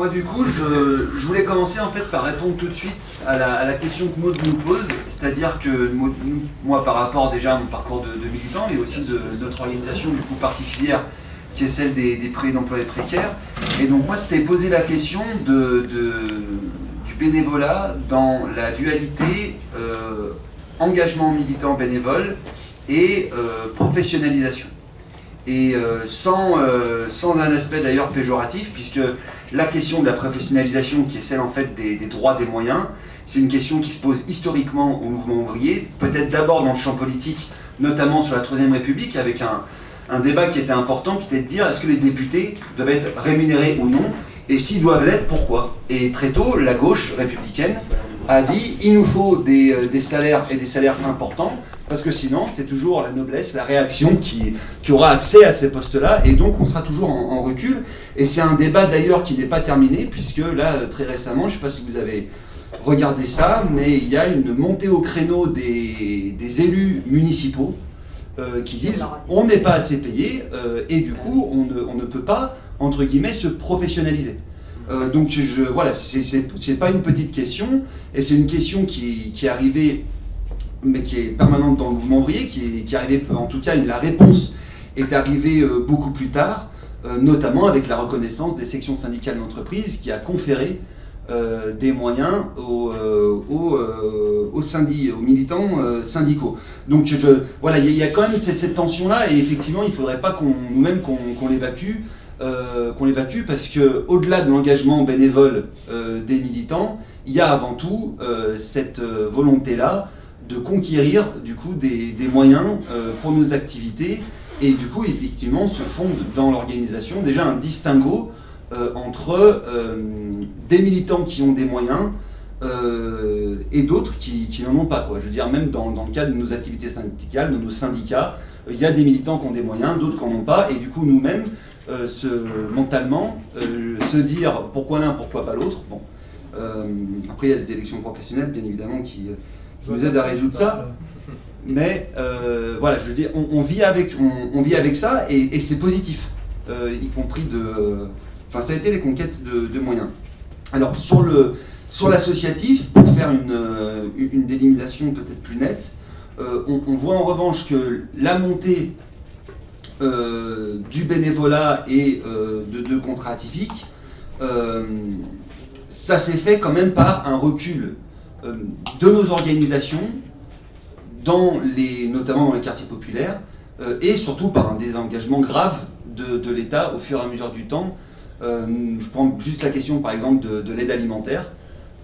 Moi du coup, je voulais commencer en fait par répondre tout de suite à la question que Maud nous pose, c'est-à-dire que moi par rapport déjà à mon parcours de militant et aussi de notre organisation du coup particulière qui est celle des d'employés précaires, et donc moi c'était poser la question du bénévolat dans la dualité engagement militant bénévole et professionnalisation. Et sans un aspect d'ailleurs péjoratif, puisque la question de la professionnalisation, qui est celle en fait des droits des moyens, c'est une question qui se pose historiquement au mouvement ouvrier, peut-être d'abord dans le champ politique, notamment sur la Troisième République, avec un débat qui était important, qui était de dire est-ce que les députés doivent être rémunérés ou non, et s'ils doivent l'être, pourquoi. Et très tôt, la gauche républicaine a dit il nous faut des salaires et des salaires importants, parce que sinon, c'est toujours la noblesse, la réaction qui aura accès à ces postes-là, et donc on sera toujours en recul. Et c'est un débat d'ailleurs qui n'est pas terminé, puisque là, très récemment, je ne sais pas si vous avez regardé ça, mais il y a une montée au créneau des élus municipaux qui disent on n'est pas assez payé, et du coup, on ne peut pas, entre guillemets, se professionnaliser. Donc voilà, c'est pas une petite question, et c'est une question qui est arrivée, mais qui est permanente dans le mouvement ouvrier, qui est arrivée, en tout cas la réponse est arrivée beaucoup plus tard, notamment avec la reconnaissance des sections syndicales d'entreprise qui a conféré des moyens aux militants syndicaux. Donc voilà, il y a quand même cette tension-là, et effectivement il ne faudrait pas nous-mêmes qu'on l'évacue, parce que au-delà de l'engagement bénévole des militants, il y a avant tout cette volonté-là de conquérir du coup des moyens pour nos activités, et du coup effectivement se fonde dans l'organisation déjà un distinguo entre des militants qui ont des moyens et d'autres qui n'en ont pas, quoi. Je veux dire, même dans le cadre de nos activités syndicales, de nos syndicats, il y a des militants qui ont des moyens, d'autres qui n'en ont pas, et du coup nous-mêmes mentalement se dire pourquoi l'un, pourquoi pas l'autre. Bon. Après il y a des élections professionnelles bien évidemment qui nous aident à résoudre ça, mais voilà, je veux dire, on vit avec ça, et c'est positif, y compris ça a été les conquêtes de moyens. Alors sur l'associatif, pour faire une délimitation peut-être plus nette, on voit en revanche que la montée du bénévolat et de contrats atypiques, ça s'est fait quand même par un recul de nos organisations, notamment dans les quartiers populaires, et surtout par un désengagement grave de l'État au fur et à mesure du temps. Je prends juste la question par exemple de l'aide alimentaire.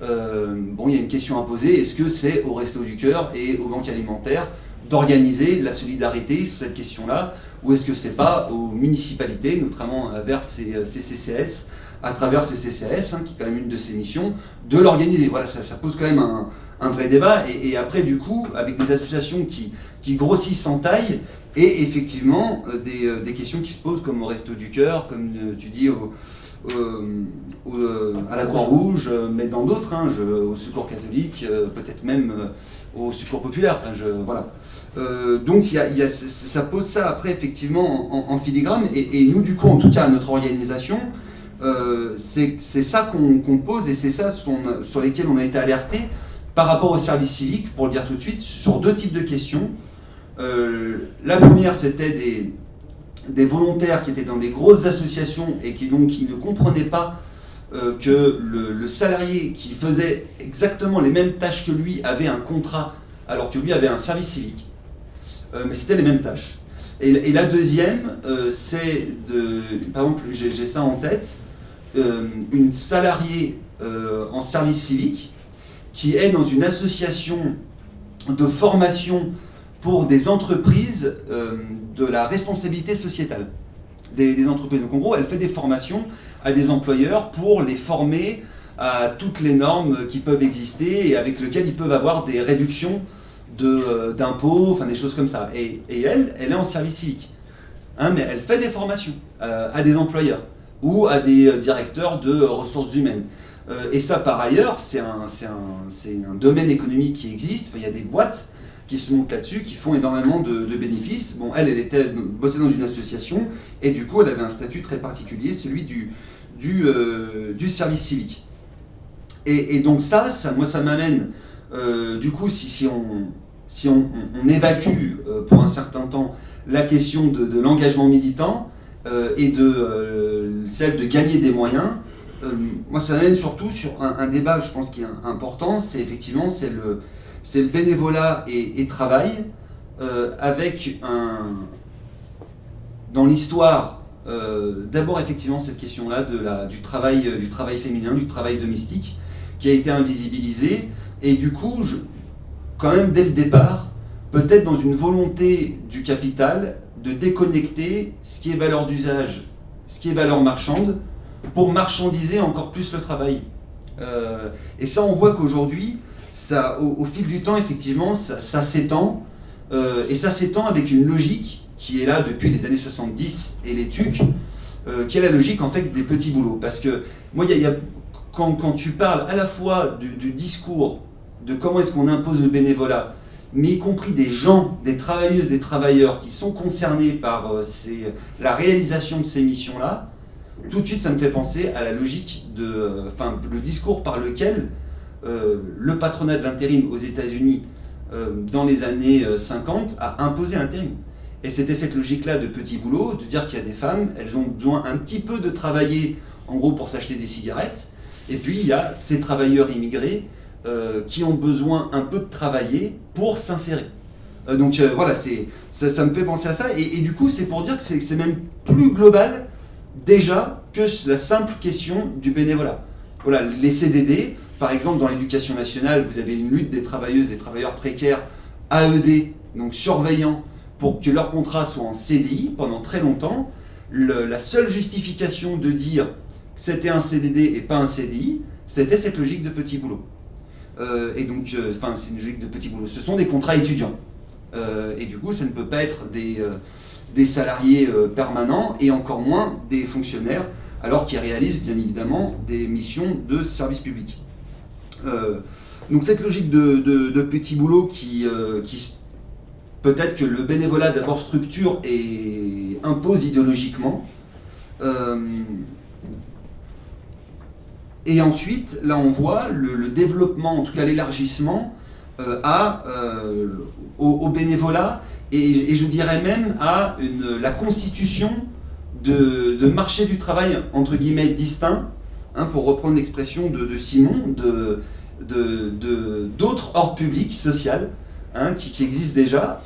Il y a une question à poser, est-ce que c'est aux Restos du Cœur et aux banques alimentaires d'organiser la solidarité sur cette question-là, ou est-ce que c'est pas aux municipalités, notamment vers ces CCAS, à travers ces CCAS, qui est quand même une de ses missions, de l'organiser. Voilà, ça pose quand même un vrai débat, et après du coup, avec des associations qui grossissent en taille, et effectivement des questions qui se posent comme au Resto du Cœur, comme tu dis à la Croix-Rouge, mais dans d'autres, au Secours catholique, peut-être même au Secours populaire, voilà. Donc ça pose ça après effectivement en filigrane, et nous du coup, en tout cas à notre organisation, c'est ça qu'on pose, et c'est ça sur lesquels on a été alertés par rapport au service civique, pour le dire tout de suite, sur deux types de questions. La première, c'était des volontaires qui étaient dans des grosses associations et qui ne comprenaient pas que le salarié qui faisait exactement les mêmes tâches que lui avait un contrat, alors que lui avait un service civique, mais c'était les mêmes tâches. Et la deuxième, c'est par exemple, j'ai ça en tête, une salariée en service civique qui est dans une association de formation pour des entreprises de la responsabilité sociétale des entreprises. Donc en gros, elle fait des formations à des employeurs pour les former à toutes les normes qui peuvent exister et avec lesquelles ils peuvent avoir des réductions d'impôts, des choses comme ça. Et elle est en service civique. Mais elle fait des formations à des employeurs ou à des directeurs de ressources humaines. Et ça, par ailleurs, c'est un domaine économique qui existe. Il y a des boîtes qui se montent là-dessus, qui font énormément de bénéfices. Bon, elle bossait dans une association, et du coup, elle avait un statut très particulier, celui du du service civique. Et donc moi ça m'amène, du coup, si on évacue pour un certain temps la question de l'engagement militant et de celle de gagner des moyens, moi ça m'amène surtout sur un débat, je pense, qui est important, c'est effectivement le bénévolat et travail, avec dans l'histoire, d'abord effectivement cette question-là du travail féminin, du travail domestique, qui a été invisibilisé, et du coup, quand même dès le départ, peut-être dans une volonté du capital de déconnecter ce qui est valeur d'usage, ce qui est valeur marchande, pour marchandiser encore plus le travail. Et ça, on voit qu'aujourd'hui, au fil du temps, effectivement, ça s'étend, et ça s'étend avec une logique qui est là depuis les années 70 et les TUC, qui est la logique en fait des petits boulots. Parce que moi, quand tu parles à la fois du discours de comment est-ce qu'on impose le bénévolat, mais y compris des gens, des travailleuses, des travailleurs qui sont concernés par la réalisation de ces missions-là, tout de suite ça me fait penser à la logique le discours par lequel le patronat de l'intérim aux États-Unis dans les années 50 a imposé l'intérim. Et c'était cette logique-là de petit boulot, de dire qu'il y a des femmes, elles ont besoin un petit peu de travailler, en gros pour s'acheter des cigarettes, et puis il y a ces travailleurs immigrés qui ont besoin un peu de travailler pour s'insérer. Donc voilà, ça me fait penser à ça, et du coup c'est pour dire que c'est même plus global déjà que la simple question du bénévolat. Voilà, les CDD, par exemple dans l'éducation nationale, vous avez une lutte des travailleuses et des travailleurs précaires AED, donc surveillants, pour que leur contrat soit en CDI pendant très longtemps. La seule justification de dire que c'était un CDD et pas un CDI, c'était cette logique de petit boulot. Et donc, c'est une logique de petit boulot. Ce sont des contrats étudiants. Et du coup, ça ne peut pas être des salariés permanents et encore moins des fonctionnaires, alors qu'ils réalisent bien évidemment des missions de service public. Donc cette logique de petit boulot qui peut-être que le bénévolat d'abord structure et impose idéologiquement. Et ensuite, là on voit le développement, en tout cas l'élargissement au bénévolat et je dirais même à la constitution de marchés du travail entre guillemets distincts, pour reprendre l'expression de Simon, d'autres ordres publics, sociaux, qui existent déjà.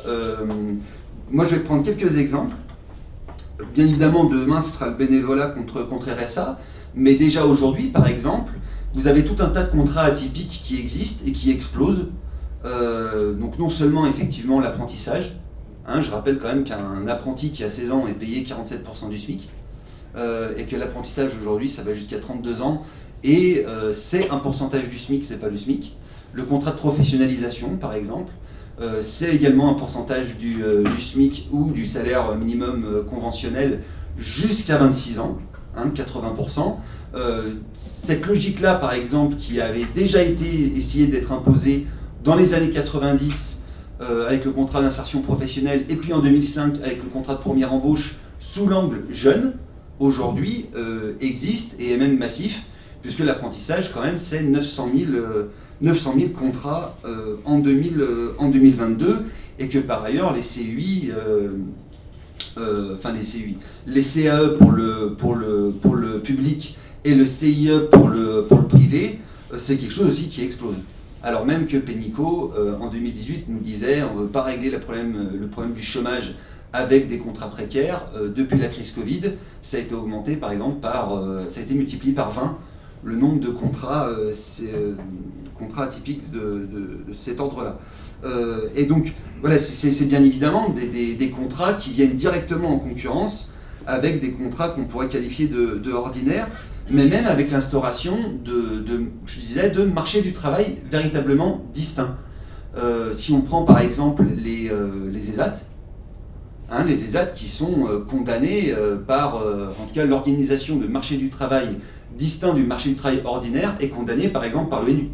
Moi je vais prendre quelques exemples. Bien évidemment demain ce sera le bénévolat contre RSA, mais déjà aujourd'hui par exemple, vous avez tout un tas de contrats atypiques qui existent et qui explosent. Donc non seulement effectivement l'apprentissage, je rappelle quand même qu'un apprenti qui a 16 ans est payé 47% du SMIC, et que l'apprentissage aujourd'hui ça va jusqu'à 32 ans, et c'est un pourcentage du SMIC, c'est pas le SMIC. Le contrat de professionnalisation par exemple, c'est également un pourcentage du SMIC ou du salaire minimum conventionnel jusqu'à 26 ans, 80%. Cette logique-là, par exemple, qui avait déjà été essayée d'être imposée dans les années 90 avec le contrat d'insertion professionnelle et puis en 2005 avec le contrat de première embauche sous l'angle jeune, aujourd'hui existe et est même massif, puisque l'apprentissage, quand même, c'est 900 000 contrats en 2022, et que par ailleurs les CUI, les CAE pour le public et le CIE pour le privé, c'est quelque chose aussi qui explose. Alors même que Pénicaud, en 2018, nous disait on ne veut pas régler le problème du chômage avec des contrats précaires. Depuis la crise Covid, ça a été augmenté par exemple ça a été multiplié par 20 le nombre de contrats atypiques de cet ordre-là. Et donc, voilà, c'est bien évidemment des contrats qui viennent directement en concurrence avec des contrats qu'on pourrait qualifier de ordinaires, mais même avec l'instauration de marchés du travail véritablement distincts. Si on prend par exemple les ESAT, les ESAT qui sont condamnés par, en tout cas l'organisation de marché du travail distinct du marché du travail ordinaire est condamnée par exemple par l'ONU,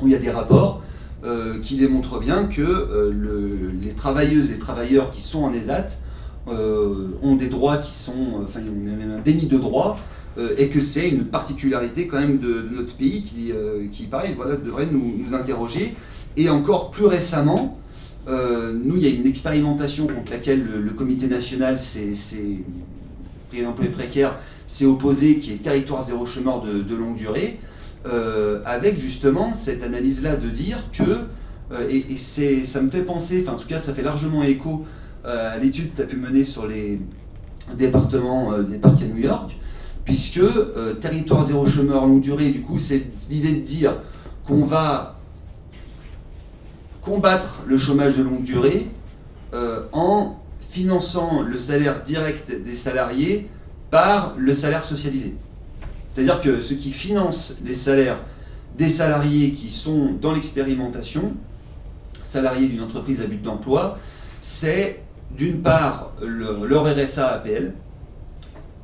où il y a des rapports qui démontrent bien que les travailleuses et travailleurs qui sont en ESAT ont des droits qui sont, il y a même un déni de droits et que c'est une particularité quand même de notre pays qui pareil, voilà, devrait nous interroger. Et encore plus récemment, nous, il y a une expérimentation contre laquelle le comité national pris d'emploi précaire s'est opposé, qui est territoire zéro chômeur de longue durée, avec justement cette analyse-là de dire que, ça me fait penser, enfin en tout cas ça fait largement écho à l'étude que tu as pu mener sur les départements des parcs à New York, puisque territoire zéro chômeur longue durée, du coup c'est l'idée de dire qu'on va combattre le chômage de longue durée en finançant le salaire direct des salariés par le salaire socialisé. C'est-à-dire que ce qui finance les salaires des salariés qui sont dans l'expérimentation, salariés d'une entreprise à but d'emploi, c'est d'une part leur RSA APL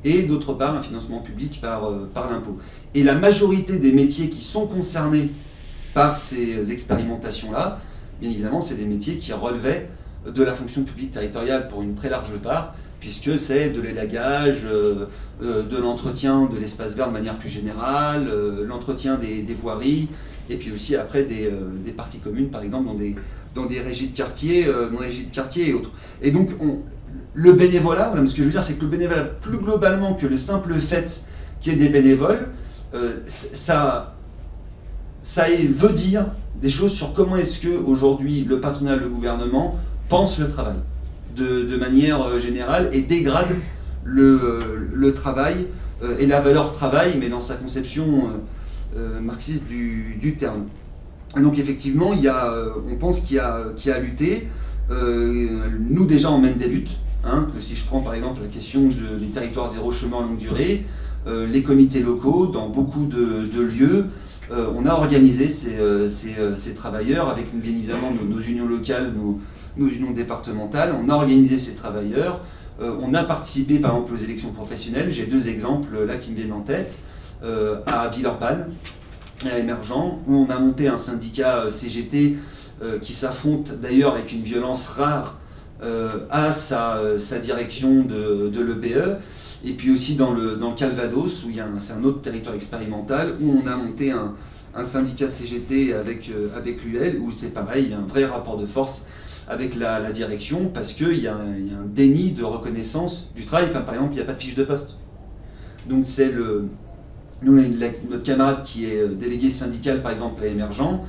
et d'autre part un financement public par l'impôt. Et la majorité des métiers qui sont concernés par ces expérimentations-là, bien évidemment, c'est des métiers qui relevaient de la fonction publique territoriale pour une très large part, puisque c'est de l'élagage, de l'entretien de l'espace vert de manière plus générale, l'entretien des voiries, et puis aussi après des parties communes, par exemple, dans des régies de quartier, et autres. Et donc, le bénévolat, voilà, ce que je veux dire, c'est que le bénévolat, plus globalement que le simple fait qu'il y ait des bénévoles, ça veut dire des choses sur comment est-ce que aujourd'hui le patronat, le gouvernement pense le travail de manière générale et dégrade le travail et la valeur travail, mais dans sa conception marxiste du terme. Et donc effectivement, on pense qu'il y a à lutter. Nous déjà on mène des luttes. Que si je prends par exemple la question des territoires zéro chômeur longue durée, les comités locaux dans beaucoup de lieux, on a organisé ces travailleurs avec bien évidemment nos unions locales, nos unions départementales. On a organisé ces travailleurs. On a participé par exemple aux élections professionnelles. J'ai 2 exemples là qui me viennent en tête. À Villeurbanne, à Émergent, où on a monté un syndicat CGT qui s'affronte d'ailleurs avec une violence rare à sa direction de l'EBE. Et puis aussi dans le Calvados, où c'est un autre territoire expérimental, où on a monté un syndicat CGT avec l'UL, où c'est pareil, il y a un vrai rapport de force avec la direction, parce qu'il y a un déni de reconnaissance du travail. Enfin, par exemple, il n'y a pas de fiche de poste. Donc c'est notre camarade qui est déléguée syndicale, par exemple, à Émergent,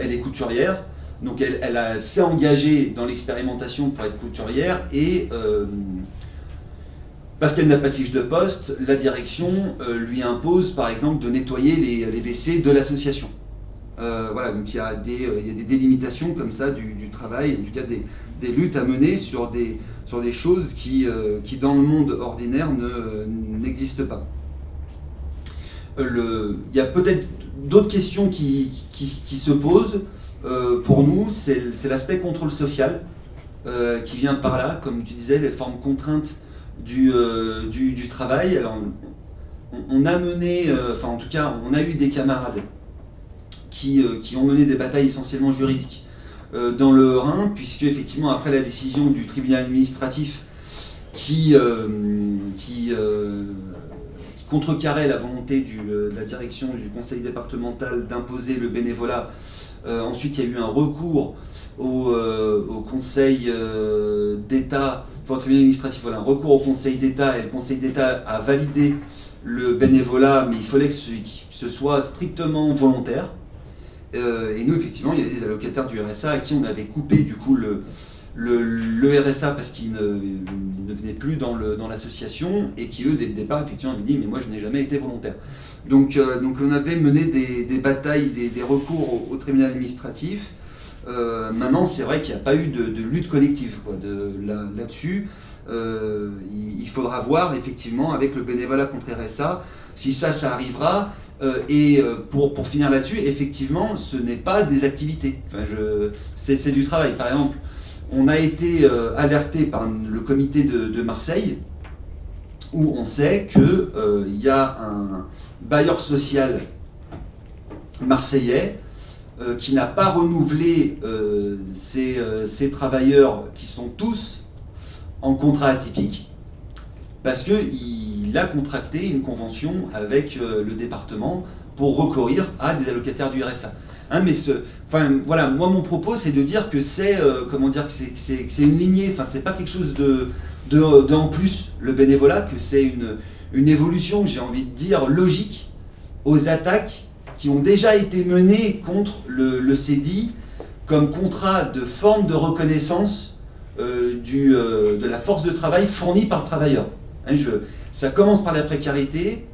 elle est couturière, donc elle s'est engagée dans l'expérimentation pour être couturière, et parce qu'elle n'a pas de fiche de poste, la direction lui impose, par exemple, de nettoyer les WC de l'association. Voilà, donc il y a des délimitations comme ça du travail, en tout cas des luttes à mener sur des choses qui dans le monde ordinaire n'existent pas. Il y a peut-être d'autres questions qui se posent. Pour nous, c'est l'aspect contrôle social qui vient par là, comme tu disais, les formes contraintes du travail. Alors, on a mené, enfin en tout cas, on a eu des camarades qui ont mené des batailles essentiellement juridiques dans le Rhin, puisque effectivement après la décision du tribunal administratif qui contrecarrait la volonté de la direction du conseil départemental d'imposer le bénévolat, ensuite il y a eu un recours au conseil d'État, enfin au tribunal administratif, voilà, un recours au conseil d'État, et le conseil d'État a validé le bénévolat, mais il fallait que ce soit strictement volontaire. Et nous, effectivement, il y avait des allocataires du RSA à qui on avait coupé du coup le RSA parce qu'ils ne venaient plus dans l'association, et qui eux, dès le départ, effectivement, avaient dit « mais moi je n'ai jamais été volontaire ». Donc on avait mené des batailles, des recours au tribunal administratif. Maintenant, c'est vrai qu'il n'y a pas eu de lutte collective là-dessus. Il faudra voir effectivement avec le bénévolat contre RSA si ça arrivera. Et pour finir là-dessus, effectivement, ce n'est pas des activités. Enfin, c'est du travail. Par exemple, on a été alerté par le comité de Marseille, où on sait qu'il y a un bailleur social marseillais qui n'a pas renouvelé ses travailleurs qui sont tous en contrat atypique, parce qu'il il a contracté une convention avec le département pour recourir à des allocataires du RSA. Hein, mais voilà, moi mon propos c'est de dire que c'est une lignée, c'est pas quelque chose de en plus le bénévolat, que c'est une évolution, j'ai envie de dire, logique aux attaques qui ont déjà été menées contre le CDI comme contrat de forme de reconnaissance de la force de travail fournie par le travailleur. Hein, ça commence par la précarité,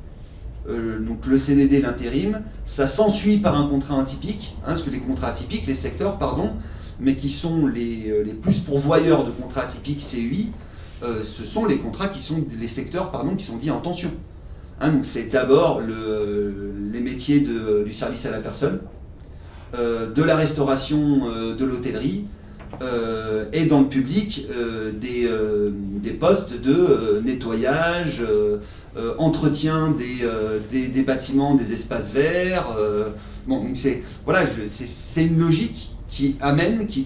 donc le CDD, l'intérim, ça s'ensuit par un contrat atypique, hein, parce que les contrats atypiques, les secteurs, pardon, mais qui sont les plus pourvoyeurs de contrats atypiques CEI, ce sont les contrats qui sont les secteurs qui sont dits en tension. Hein, donc c'est d'abord les métiers du service à la personne, de la restauration, de l'hôtellerie, et dans le public des postes de nettoyage, entretien des bâtiments, des espaces verts. Donc c'est une logique qui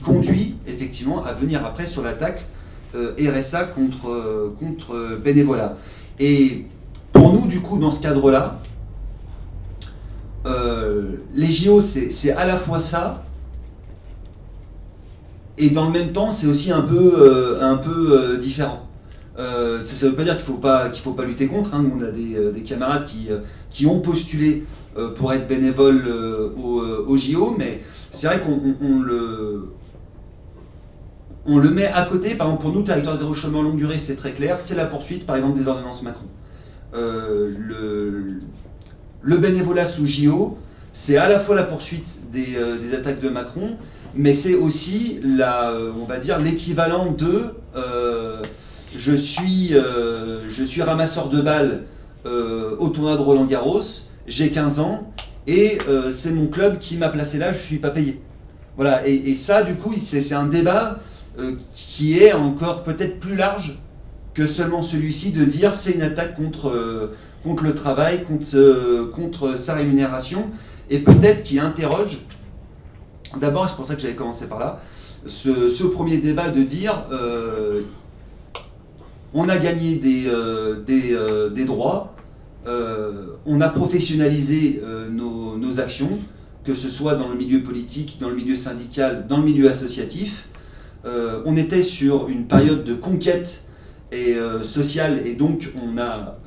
conduit effectivement à venir après sur l'attaque RSA contre bénévolat. Et pour nous, du coup, dans ce cadre-là, les JO, c'est à la fois ça, et dans le même temps, c'est aussi un peu différent. Ça ne veut pas dire qu'il faut pas lutter contre. Hein. Nous, on a des camarades qui ont postulé pour être bénévoles au JO, mais c'est vrai qu'on le met à côté. Par exemple, pour nous, territoire zéro chômeur longue durée, c'est très clair. C'est la poursuite, par exemple, des ordonnances Macron. Le bénévolat sous JO, c'est à la fois la poursuite des attaques de Macron, mais c'est aussi on va dire l'équivalent de je suis ramasseur de balles au tournoi de Roland-Garros, j'ai 15 ans et c'est mon club qui m'a placé là, je ne suis pas payé. Voilà, et ça du coup c'est un débat qui est encore peut-être plus large que seulement celui-ci de dire c'est une attaque contre le travail, contre sa rémunération, et peut-être qui interroge. D'abord, c'est pour ça que j'avais commencé par là, ce premier débat de dire on a gagné des droits, on a professionnalisé nos actions, que ce soit dans le milieu politique, dans le milieu syndical, dans le milieu associatif. On était sur une période de conquête sociale, et donc on a,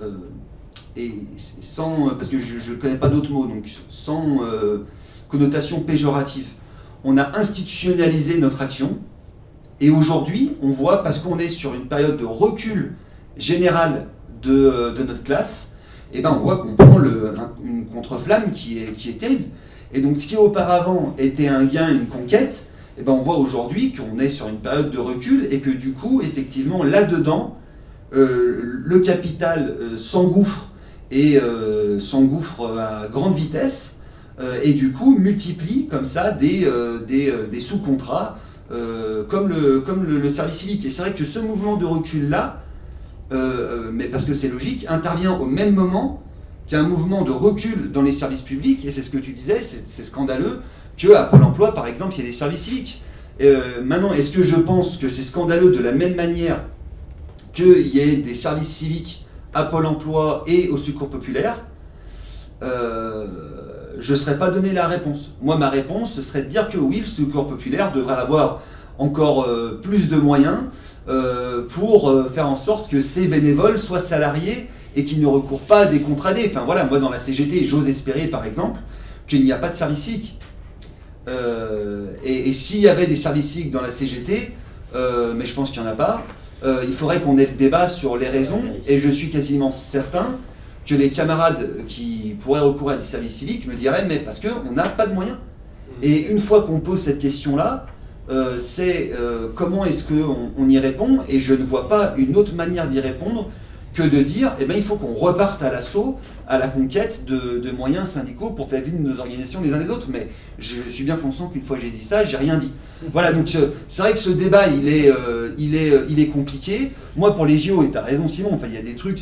parce que je ne connais pas d'autres mots, donc sans connotation péjorative, on a institutionnalisé notre action, et aujourd'hui, on voit, parce qu'on est sur une période de recul général de notre classe, et on voit qu'on prend une contre-flamme qui est terrible. Et donc ce qui auparavant était un gain, une conquête, on voit aujourd'hui qu'on est sur une période de recul, et que du coup, effectivement, là-dedans, le capital s'engouffre, et s'engouffre à grande vitesse, et du coup multiplie comme ça des sous-contrats comme le service civique. Et c'est vrai que ce mouvement de recul-là, mais parce que c'est logique, intervient au même moment qu'un mouvement de recul dans les services publics, et c'est ce que tu disais, c'est scandaleux qu'à Pôle emploi, par exemple, il y ait des services civiques. Maintenant, est-ce que je pense que c'est scandaleux de la même manière qu'il y ait des services civiques à Pôle emploi et au Secours populaire? Je ne serais pas donné la réponse. Moi, ma réponse, ce serait de dire que oui, le Secours populaire devrait avoir encore plus de moyens pour faire en sorte que ces bénévoles soient salariés et qu'ils ne recourent pas à des contrats aidés. Enfin voilà, moi dans la CGT, j'ose espérer par exemple qu'il n'y a pas de service civique. Et s'il y avait des services civiques dans la CGT, mais je pense qu'il n'y en a pas, il faudrait qu'on ait le débat sur les raisons, et je suis quasiment certain que les camarades qui pourraient recourir à des services civiques me diraient mais parce qu'on n'a pas de moyens. Et une fois qu'on pose cette question-là, c'est comment est-ce qu'on y répond, et je ne vois pas une autre manière d'y répondre que de dire il faut qu'on reparte à l'assaut, à la conquête de moyens syndicaux pour faire vivre nos organisations les uns les autres. Mais je suis bien conscient qu'une fois que j'ai dit ça, j'ai rien dit. Voilà, donc c'est vrai que ce débat, il est compliqué. Moi, pour les JO, et tu as raison Simon, il y a des trucs,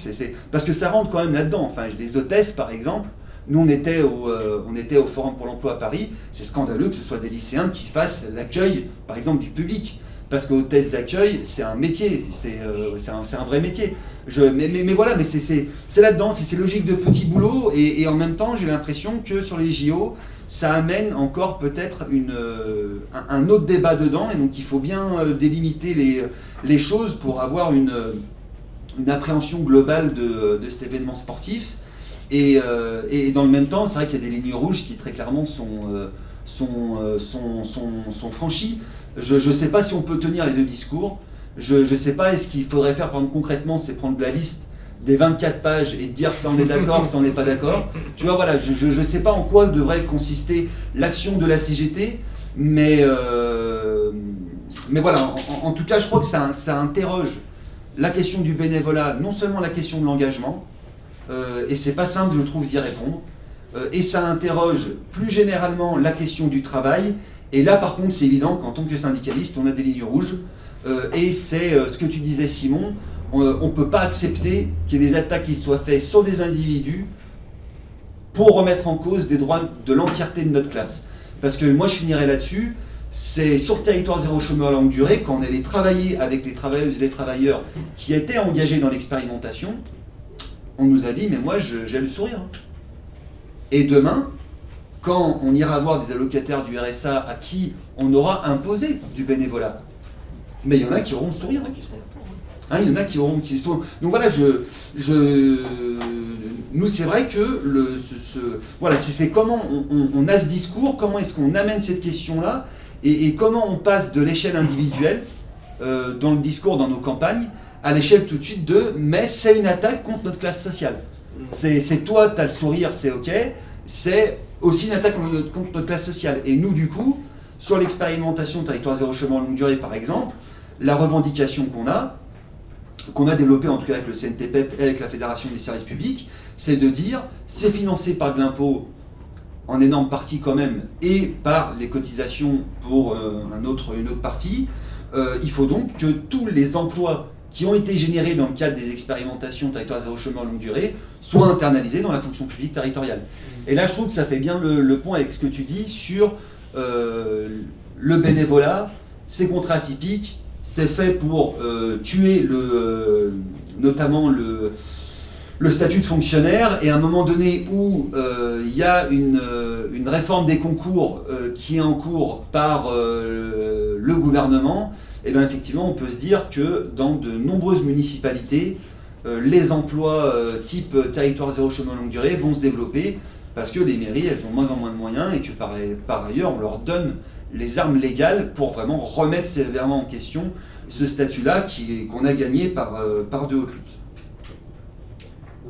parce que ça rentre quand même là-dedans. Les hôtesses, par exemple, nous on était au Forum pour l'emploi à Paris, c'est scandaleux que ce soit des lycéens qui fassent l'accueil, par exemple, du public. parce qu'hôtesse d'accueil, c'est un métier, c'est un vrai métier. Mais voilà, mais c'est là-dedans, c'est ces logiques de petit boulot, et en même temps, j'ai l'impression que sur les JO, ça amène encore peut-être un autre débat dedans, et donc il faut bien délimiter les choses pour avoir une appréhension globale de cet événement sportif. Et dans le même temps, c'est vrai qu'il y a des lignes rouges qui très clairement sont franchies. Je ne sais pas si on peut tenir les deux discours. Je ne sais pas, est-ce qu'il faudrait faire, par exemple, concrètement, c'est prendre la liste des 24 pages et dire ça on est d'accord, ça on n'est pas d'accord. Tu vois, voilà, je ne sais pas en quoi devrait consister l'action de la CGT, mais voilà, en tout cas, je crois que ça interroge la question du bénévolat, non seulement la question de l'engagement, et c'est pas simple, je trouve, d'y répondre, et ça interroge plus généralement la question du travail, et là, par contre, c'est évident qu'en tant que syndicaliste, on a des lignes rouges, et c'est ce que tu disais, Simon, on ne peut pas accepter qu'il y ait des attaques qui soient faites sur des individus pour remettre en cause des droits de l'entièreté de notre classe. Parce que moi, je finirai là-dessus, c'est sur Territoire Zéro Chômeur Longue Durée, quand on est allé travailler avec les travailleuses et les travailleurs qui étaient engagés dans l'expérimentation, on nous a dit, mais moi, j'ai le sourire. Et demain, quand on ira voir des allocataires du RSA à qui on aura imposé du bénévolat, mais il y en a qui auront le sourire. Il y en a qui auront... Donc voilà, nous, c'est vrai que voilà, c'est comment on a ce discours, comment est-ce qu'on amène cette question-là, et comment on passe de l'échelle individuelle, dans le discours, dans nos campagnes, à l'échelle tout de suite de « mais c'est une attaque contre notre classe sociale ». C'est toi, tu as le sourire, c'est ok, c'est aussi une attaque contre notre classe sociale. Et nous, du coup, sur l'expérimentation Territoire Zéro Chômeur Longue Durée, par exemple, la revendication qu'on a développée en tout cas avec le CNTPEP et avec la Fédération des services publics, c'est de dire c'est financé par de l'impôt en énorme partie quand même et par les cotisations pour une autre partie. Il faut donc que tous les emplois qui ont été générés dans le cadre des expérimentations Territoire Zéro Chômeur Longue Durée soient internalisés dans la fonction publique territoriale. Et là, je trouve que ça fait bien le point avec ce que tu dis sur le bénévolat, ces contrats atypiques, c'est fait pour tuer notamment le statut de fonctionnaire, et à un moment donné où il y a une réforme des concours qui est en cours par le gouvernement, et bien effectivement on peut se dire que dans de nombreuses municipalités, les emplois type Territoire Zéro Chômeur Longue Durée vont se développer parce que les mairies, elles ont de moins en moins de moyens, et que par ailleurs on leur donne les armes légales pour vraiment remettre sévèrement en question ce statut-là qu'on a gagné par de hautes luttes.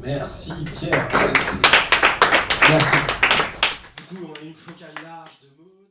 Merci Pierre. Merci. Du coup, on a une focale large de mots.